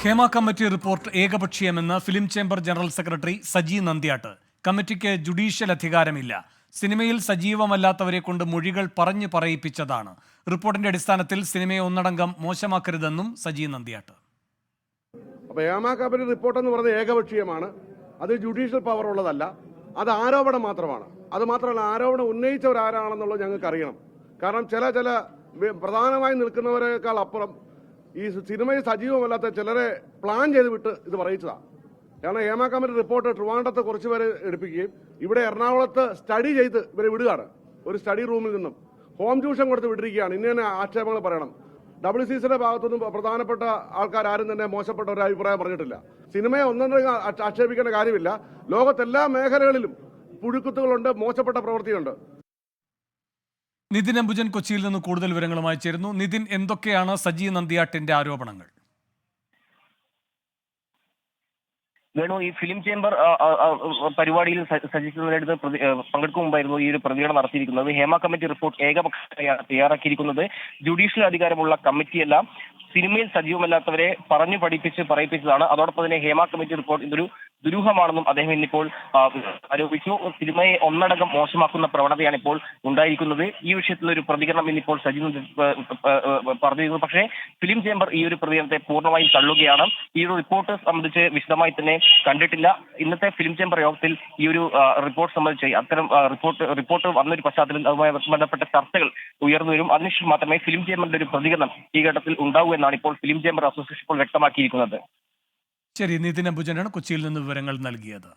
Hema committee report ഏകപക്ഷീയമെന്ന് film chamber general secretary Saji Nanthyattu. കമ്മിറ്റിക്ക് judicial അധികാരമില്ല. സിനിമയിൽ സജീവമല്ലാത്തവരെ കൊണ്ട് മൊഴികൾ പറഞ്ഞു പറയിപ്പിച്ചതാണ്. റിപ്പോർട്ടിന്റെ അടിസ്ഥാനത്തിൽ സിനിമയെ ഒന്നടങ്കം മോശമാക്കരുതെന്നും സജി നന്ദ്യാട്ട്. ഹേമ കമ്മിറ്റി റിപ്പോർട്ട് എന്ന് പറയുന്നത് ഏകപക്ഷീയമാണ്. അത് ജുഡീഷ്യൽ പവർ ഉള്ളതല്ല. അത് ആരോപണം മാത്രമാണ്. അത് മാത്രമല്ല, ആരോപണം ഉന്നയിച്ചവരാരാണെന്നുള്ളത് ഞങ്ങൾക്ക് അറിയണം. കാരണം ചില പ്രധാനമായി നിൽക്കുന്നവരെക്കാൾ അപ്പുറം ഈ സിനിമയിൽ സജീവമല്ലാത്ത ചിലരെ പ്ലാൻ ചെയ്ത് വിട്ട് ഇത് പറയിച്ചതാണ്. കാരണം ഹേമ കമ്മിറ്റി റിപ്പോർട്ട് ട്രിവാൻഡ്രത്ത് കുറച്ച് പേരെ എടുപ്പിക്കുകയും ഇവിടെ എറണാകുളത്ത് സ്റ്റഡി ചെയ്ത് ഇവരെ വിടുകയാണ്. ഒരു സ്റ്റഡി റൂമിൽ നിന്നും ഹോം ട്യൂഷൻ കൊടുത്ത് വിട്ടിരിക്കുകയാണ്. ഇന്ന ആക്ഷേപങ്ങൾ പറയണം. WCCയുടെ ഭാഗത്തുനിന്നും പ്രധാനപ്പെട്ട ആൾക്കാരും തന്നെ മോശപ്പെട്ട ഒരു അഭിപ്രായം പറഞ്ഞിട്ടില്ല. സിനിമയെ ഒന്നും ആക്ഷേപിക്കേണ്ട കാര്യമില്ല. ലോകത്തെല്ലാ മേഖലകളിലും പുഴുക്കുത്തുകളുണ്ട്, മോശപ്പെട്ട പ്രവൃത്തിയുണ്ട്. നിതിൻ അംബുജൻ കൊച്ചിയിൽ നിന്ന് കൂടുതൽ വിവരങ്ങളുമായി ചേരുന്നു. നിതിൻ, എന്തൊക്കെയാണ് സജി നന്ദ്യാട്ടിന്റെ ആരോപണങ്ങൾ? വേണു, ഈ ഫിലിം ചേംബർ പരിപാടിയിൽ സജീവമായിട്ട് പങ്കെടുക്കും മുമ്പായിരുന്നു ഈ ഒരു പ്രതികരണം നടത്തിയിരിക്കുന്നത്. ഹേമ കമ്മിറ്റി റിപ്പോർട്ട് ഏകപക്ഷീയമായാണ് തയ്യാറാക്കിയിരിക്കുന്നത്. ജുഡീഷ്യൽ അധികാരമുള്ള കമ്മിറ്റിയല്ല, സിനിമയിൽ സജീവമല്ലാത്തവരെ പറഞ്ഞു പറയിപ്പിച്ചതാണ്. അതോടൊപ്പം തന്നെ ഹേമ കമ്മിറ്റി റിപ്പോർട്ട് ഇതൊരു ദുരൂഹമാണെന്നും അദ്ദേഹം ഇന്നിപ്പോൾ ആരോപിച്ചു. സിനിമയെ ഒന്നടങ്കം മോശമാക്കുന്ന പ്രവണതയാണ് ഇപ്പോൾ ഉണ്ടായിരിക്കുന്നത്. ഈ വിഷയത്തിൽ ഒരു പ്രതികരണം ഇന്നിപ്പോൾ സജി പറഞ്ഞിരുന്നു. പക്ഷേ ഫിലിം ചേംബർ ഈ ഒരു പ്രതികരണത്തെ പൂർണ്ണമായും തള്ളുകയാണ്. ഈ ഒരു റിപ്പോർട്ട് സംബന്ധിച്ച് വിശദമായി തന്നെ കണ്ടിട്ടില്ല. ഇന്നത്തെ ഫിലിം ചേംബർ യോഗത്തിൽ ഈ ഒരു റിപ്പോർട്ട് സംബന്ധിച്ച് അത്തരം റിപ്പോർട്ട് വന്നൊരു പശ്ചാത്തലത്തിൽ അതുമായി ബന്ധപ്പെട്ട ചർച്ചകൾ ഉയർന്നു വരും. അതിനുശേഷം മാത്രമേ ഫിലിം ചേംബറിന്റെ ഒരു പ്രതികരണം ഈ ഘട്ടത്തിൽ ഉണ്ടാവൂ എന്നാണ് ഇപ്പോൾ ഫിലിം ചേംബർ അസോസിയേഷൻ ഇപ്പോൾ വ്യക്തമാക്കിയിരിക്കുന്നത്. ശരി, നിതിൻ അംബുജനാണ് കൊച്ചിയിൽ നിന്ന് വിവരങ്ങൾ നൽകിയത്.